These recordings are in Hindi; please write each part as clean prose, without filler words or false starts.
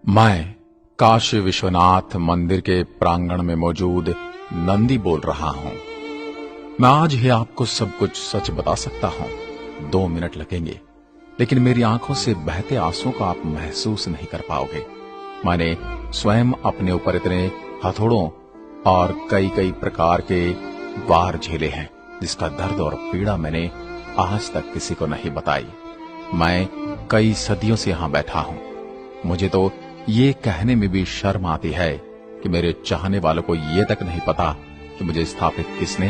मैं काशी विश्वनाथ मंदिर के प्रांगण में मौजूद नंदी बोल रहा हूं। मैं आज ही आपको सब कुछ सच बता सकता हूं। 2 मिनट लगेंगे, लेकिन मेरी आंखों से बहते आंसुओं को आप महसूस नहीं कर पाओगे। मैंने स्वयं अपने ऊपर इतने हथौड़ों और कई कई प्रकार के वार झेले हैं, जिसका दर्द और पीड़ा मैंने आज तक किसी को नहीं बताई। मैं कई सदियों से यहां बैठा हूं। मुझे तो ये कहने में भी शर्म आती है कि मेरे चाहने वालों को ये तक नहीं पता कि मुझे स्थापित किसने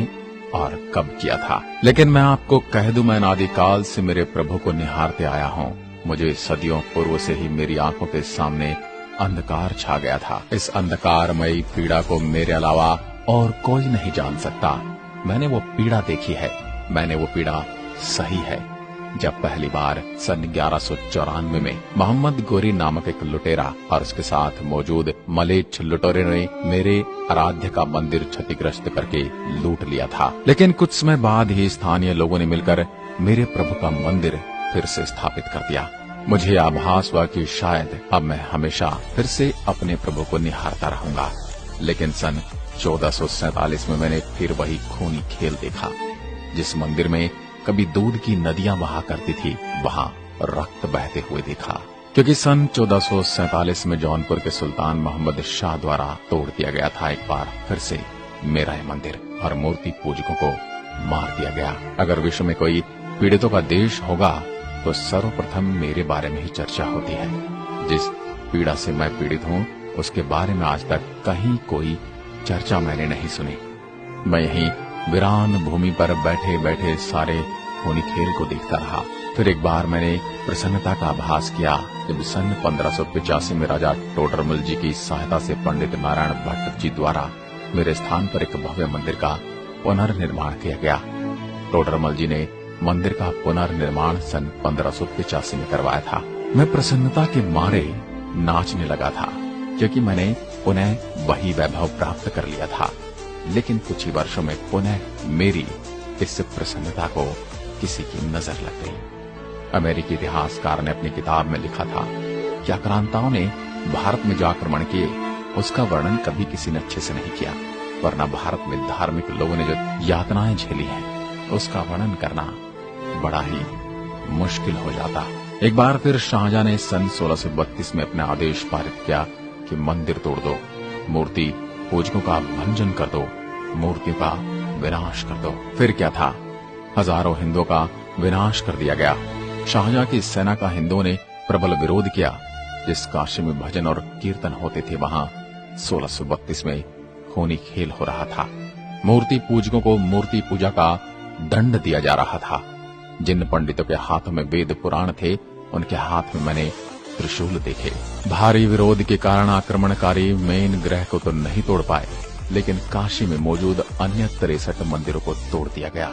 और कब किया था। लेकिन मैं आपको कह दूं, मैं अनादिकाल से मेरे प्रभु को निहारते आया हूं। मुझे सदियों पूर्व से ही मेरी आंखों के सामने अंधकार छा गया था। इस अंधकारमयी पीड़ा को मेरे अलावा और कोई नहीं जान सकता। मैंने वो पीड़ा देखी है, मैंने वो पीड़ा सही है। जब पहली बार सन 1194 में मोहम्मद गोरी नामक एक लुटेरा और उसके साथ मौजूद मलेच्छ लुटेरे ने मेरे आराध्य का मंदिर क्षतिग्रस्त करके लूट लिया था। लेकिन कुछ समय बाद ही स्थानीय लोगों ने मिलकर मेरे प्रभु का मंदिर फिर से स्थापित कर दिया। मुझे आभास हुआ कि शायद अब मैं हमेशा फिर से अपने प्रभु को निहारता रहूंगा। लेकिन सन 1447 में मैंने फिर वही खूनी खेल देखा। जिस मंदिर में कभी दूध की नदियां बहा करती थी, वहां रक्त बहते हुए देखा। क्योंकि सन 1447 में जौनपुर के सुल्तान मोहम्मद शाह द्वारा तोड़ दिया गया था एक बार फिर से मेरा यह मंदिर, और मूर्ति पूजकों को मार दिया गया। अगर विश्व में कोई पीड़ितों का देश होगा तो सर्वप्रथम मेरे बारे में ही चर्चा होती है। जिस पीड़ा से मैं पीड़ित हूँ उसके बारे में आज तक कहीं कोई चर्चा मैंने नहीं सुनी। मैं यहीं वीरान भूमि पर बैठे बैठे सारे खूनी खेल को देखता रहा। फिर एक बार मैंने प्रसन्नता का आभास किया जब सन 1585 में राजा टोडरमल जी की सहायता से पंडित नारायण भट्ट जी द्वारा मेरे स्थान पर एक भव्य मंदिर का पुनर्निर्माण किया गया। टोडरमल जी ने मंदिर का पुनर्निर्माण सन 1585 में करवाया था। मैं प्रसन्नता के मारे नाचने लगा था, क्योंकि मैंने पुनः वही वैभव प्राप्त कर लिया था। लेकिन कुछ ही वर्षों में पुनः मेरी इस प्रसन्नता को किसी की नजर लग गई। अमेरिकी इतिहासकार ने अपनी किताब में लिखा था कि आक्रांताओं ने भारत में जो आक्रमण किए उसका वर्णन कभी किसी ने अच्छे से नहीं किया, वरना भारत में धार्मिक लोगों ने जो यातनाएं झेली हैं उसका वर्णन करना बड़ा ही मुश्किल हो जाता। एक बार फिर शाहजहां ने सन 1632 में अपना आदेश पारित किया कि मंदिर तोड़ दो, मूर्ति पूजकों का भंजन कर दो, मूर्तियों का विनाश कर दो। फिर क्या था, हजारों हिंदुओं का विनाश कर दिया गया। शाहजहां की सेना का हिंदुओं ने प्रबल विरोध किया। जिस काशी में भजन और कीर्तन होते थे वहां 1632 में खूनी खेल हो रहा था। मूर्ति पूजकों को मूर्ति पूजा का दंड दिया जा रहा था। जिन पंडितों के हाथों में वेद पुराण थे उनके हाथ में मैंने त्रिशूल देखे। भारी विरोध के कारण आक्रमणकारी मेन ग्रह को तो नहीं तोड़ पाए, लेकिन काशी में मौजूद अन्य 63 मंदिरों को तोड़ दिया गया।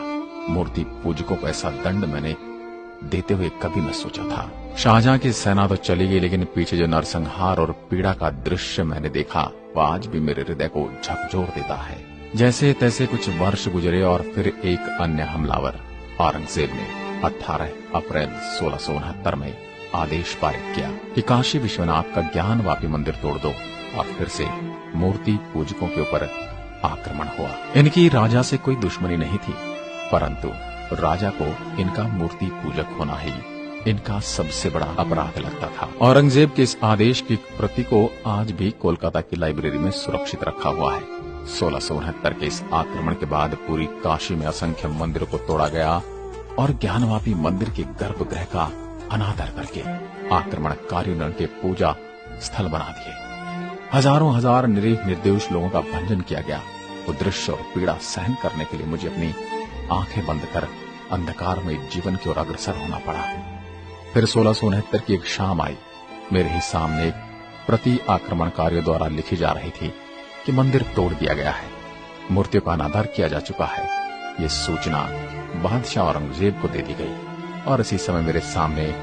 मूर्ति पूजकों को ऐसा दंड मैंने देते हुए कभी न सोचा था। शाहजहां की सेना तो चली गई, लेकिन पीछे जो नरसंहार और पीड़ा का दृश्य मैंने देखा वह आज भी मेरे हृदय को झकझोर देता है। जैसे तैसे कुछ वर्ष गुजरे और फिर एक अन्य हमलावर औरंगजेब ने 18 अप्रैल 1669 में आदेश पारित किया कि काशी विश्वनाथ का ज्ञानवापी मंदिर तोड़ दो, और फिर से मूर्ति पूजकों के ऊपर आक्रमण हुआ। इनकी राजा से कोई दुश्मनी नहीं थी, परंतु राजा को इनका मूर्ति पूजक होना ही इनका सबसे बड़ा अपराध लगता था। औरंगजेब के इस आदेश की प्रति को आज भी कोलकाता की लाइब्रेरी में सुरक्षित रखा हुआ है। 1669 के इस आक्रमण के बाद पूरी काशी में असंख्य मंदिरों को तोड़ा गया और ज्ञानवापी मंदिर के गर्भगृह का अनादर करके आक्रमणकारियों ने उनके पूजा स्थल बना दिए। हजारों हजार निरीह निर्दोष लोगों का भंजन किया गया। वो दृश्य और पीड़ा सहन करने के लिए मुझे अपनी आंखें बंद कर अंधकार में जीवन की ओर अग्रसर होना पड़ा। फिर 1669 की एक शाम आई। मेरे ही सामने एक प्रति आक्रमणकारियों द्वारा लिखी जा रही थी कि मंदिर तोड़ दिया गया है, मूर्तियों का अनादर किया जा चुका है। ये सूचना बादशाह औरंगजेब को दे दी गई, और इसी समय मेरे सामने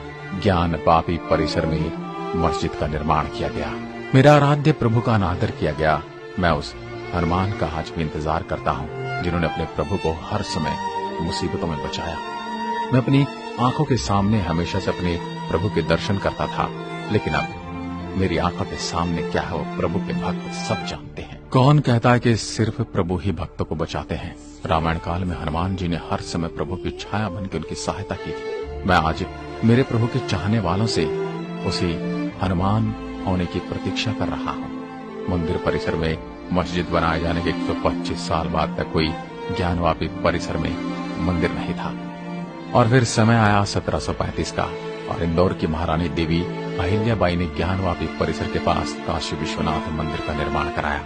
ज्ञान पापी परिसर में मस्जिद का निर्माण किया गया। मेरा आराध्य प्रभु का अनादर किया गया। मैं उस हनुमान का आज भी इंतजार करता हूँ जिन्होंने अपने प्रभु को हर समय मुसीबतों में बचाया। मैं अपनी आंखों के सामने हमेशा से अपने प्रभु के दर्शन करता था, लेकिन अब मेरी आंखों के सामने क्या है वो प्रभु के भक्त सब जानते हैं। कौन कहता है कि सिर्फ प्रभु ही भक्तों को बचाते हैं। रामायण काल में हनुमान जी ने हर समय प्रभु की छाया बनकर उनकी सहायता की थी। मैं आज मेरे प्रभु के चाहने वालों से उसी हनुमान होने की प्रतीक्षा कर रहा हूँ। मंदिर परिसर में मस्जिद बनाए जाने के 125 साल बाद तक कोई ज्ञानवापी परिसर में मंदिर नहीं था, और फिर समय आया 1735 का, और इंदौर की महारानी देवी अहिल्याबाई ने ज्ञानवापी परिसर के पास काशी विश्वनाथ मंदिर का निर्माण कराया।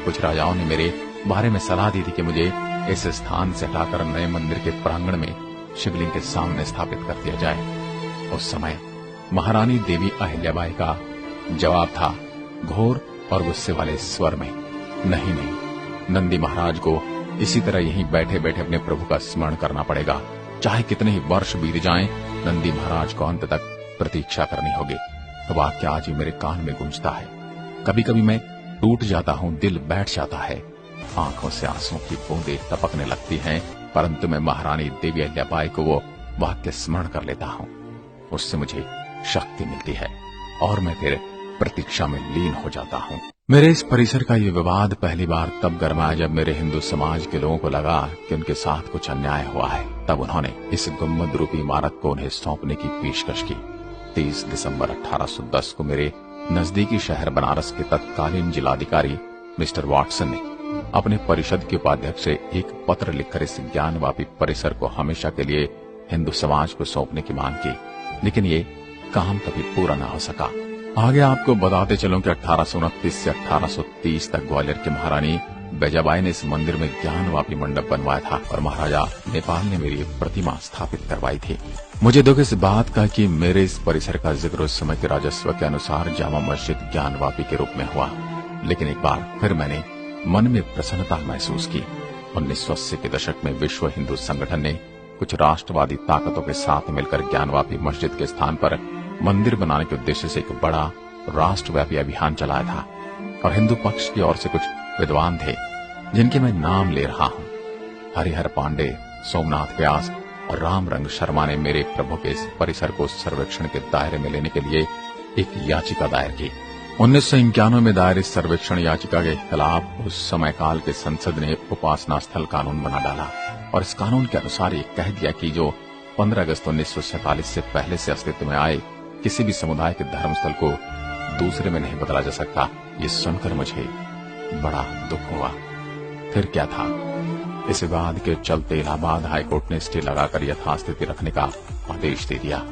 कुछ राजाओं ने मेरे बारे में सलाह दी थी कि मुझे इस स्थान से हटाकर नए मंदिर के प्रांगण में शिवलिंग के सामने स्थापित कर दिया जाए। उस समय महारानी देवी अहिल्याबाई का जवाब था घोर और गुस्से वाले स्वर में, नहीं नहीं, नंदी महाराज को इसी तरह यहीं बैठे बैठे अपने प्रभु का स्मरण करना पड़ेगा। चाहे कितने ही वर्ष बीत जाएं, नंदी महाराज को अंत तक प्रतीक्षा करनी होगी। वाक्य आज ही मेरे कान में गूंजता है। कभी कभी मैं टूट जाता हूँ, दिल बैठ जाता है, आंखों से आंसुओं की बूंदें टपकने लगती हैं, परंतु मैं महारानी देवी अहिल्याबाई को वो वाक्य स्मरण कर लेता हूँ। उससे मुझे शक्ति मिलती है और मैं फिर प्रतीक्षा में लीन हो जाता हूँ। मेरे इस परिसर का ये विवाद पहली बार तब गरमाया जब मेरे हिंदू समाज के लोगों को लगा कि उनके साथ कुछ अन्याय हुआ है। तब उन्होंने इस गुम्बद रूपी इमारत को उन्हें सौंपने की पेशकश की। 30 दिसंबर 1810 को मेरे नजदीकी शहर बनारस के तत्कालीन जिलाधिकारी मिस्टर वॉटसन ने अपने परिषद के उपाध्यक्ष से एक पत्र लिखकर इस ज्ञानवापी परिसर को हमेशा के लिए हिंदू समाज को सौंपने की मांग की, लेकिन ये काम कभी पूरा न हो सका। आगे आपको बताते चलूं कि 1829 से 1830 तक ग्वालियर की महारानी बैजाबाई ने इस मंदिर में ज्ञानवापी मंडप बनवाया था और महाराजा नेपाल ने मेरी प्रतिमा स्थापित करवाई थी। मुझे दुख इस बात का कि मेरे इस परिसर का जिक्र उस समय के राजस्व के अनुसार जामा मस्जिद ज्ञानवापी के रूप में हुआ, लेकिन एक बार फिर मैंने मन में प्रसन्नता महसूस की। 1980 के दशक में विश्व हिंदू संगठन ने कुछ राष्ट्रवादी ताकतों के साथ मिलकर ज्ञानवापी मस्जिद के स्थान पर मंदिर बनाने के उद्देश्य से एक बड़ा राष्ट्रव्यापी अभियान चलाया था, और हिंदू पक्ष की ओर से कुछ विद्वान थे जिनके मैं नाम ले रहा हूँ। हरिहर पांडे, सोमनाथ व्यास और रामरंग शर्मा ने मेरे प्रभु के इस परिसर को सर्वेक्षण के दायरे में लेने के लिए एक याचिका दायर की। 1991 में दायर इस सर्वेक्षण याचिका के खिलाफ उस समय काल के संसद ने उपासना स्थल कानून बना डाला, और इस कानून के अनुसार ये कह दिया कि जो 15 अगस्त 1947 से पहले से अस्तित्व में आए किसी भी समुदाय के धर्मस्थल को दूसरे में नहीं बदला जा सकता। ये सुनकर मुझे बड़ा दुख हुआ। फिर क्या था, इस विवाद के चलते इलाहाबाद हाईकोर्ट ने स्टे लगाकर यथास्थिति रखने का आदेश दे दिया।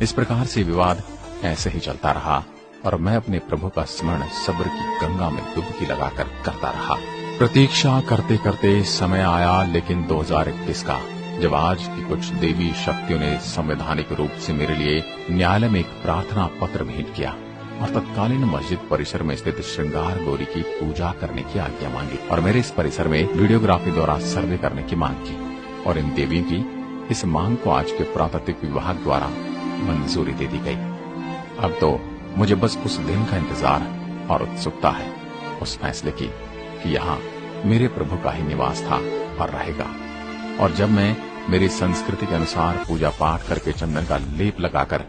इस प्रकार से विवाद ऐसे ही चलता रहा और मैं अपने प्रभु का स्मरण सब्र की गंगा में डुबकी लगाकर करता रहा। प्रतीक्षा करते करते समय आया, लेकिन 2021 का, जब आज की कुछ देवी शक्तियों ने संवैधानिक रूप से मेरे लिए न्यायालय में एक प्रार्थना पत्र भेंट किया और तत्कालीन मस्जिद परिसर में स्थित श्रृंगार गौरी की पूजा करने की आज्ञा मांगी, और मेरे इस परिसर में वीडियोग्राफी द्वारा सर्वे करने की मांग की, और इन देवियों की इस मांग को आज के पुरातत्व विभाग द्वारा मंजूरी दे दी गई। अब तो मुझे बस उस दिन का इंतजार और उत्सुकता है उस फैसले की कि यहाँ मेरे प्रभु का ही निवास था और रहेगा, और जब मैं मेरी संस्कृति के अनुसार पूजा पाठ करके चंदन का लेप लगाकर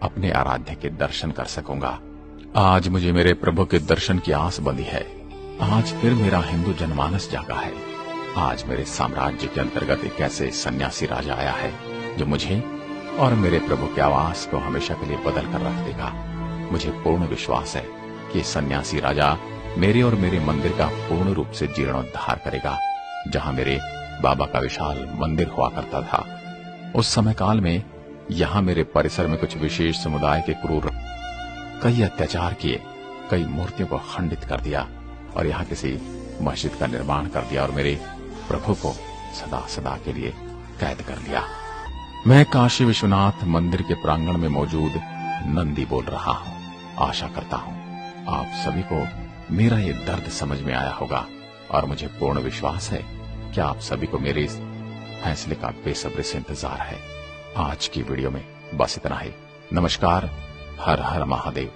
अपने आराध्य के दर्शन कर सकूंगा। आज मुझे मेरे प्रभु के दर्शन की आस बंधी है। आज फिर मेरा हिंदू जनमानस जागा है। आज मेरे साम्राज्य के अंतर्गत एक ऐसे सन्यासी राजा आया है जो मुझे और मेरे प्रभु के आवास को हमेशा के लिए बदल कर रख देगा। मुझे पूर्ण विश्वास है कि सन्यासी राजा मेरे और मेरे मंदिर का पूर्ण रूप से जीर्णोद्धार करेगा। जहाँ मेरे बाबा का विशाल मंदिर हुआ करता था, उस समय काल में यहाँ मेरे परिसर में कुछ विशेष समुदाय के क्रूर कई अत्याचार किए, कई मूर्तियों को खंडित कर दिया और यहाँ किसी मस्जिद का निर्माण कर दिया और मेरे प्रभु को सदा सदा के लिए कैद कर लिया। मैं काशी विश्वनाथ मंदिर के प्रांगण में मौजूद नंदी बोल रहा हूँ। आशा करता हूँ आप सभी को मेरा ये दर्द समझ में आया होगा और मुझे पूर्ण विश्वास है कि आप सभी को मेरे इस फैसले का बेसब्री से इंतजार है। आज की वीडियो में बस इतना ही। नमस्कार। हर हर महादेव।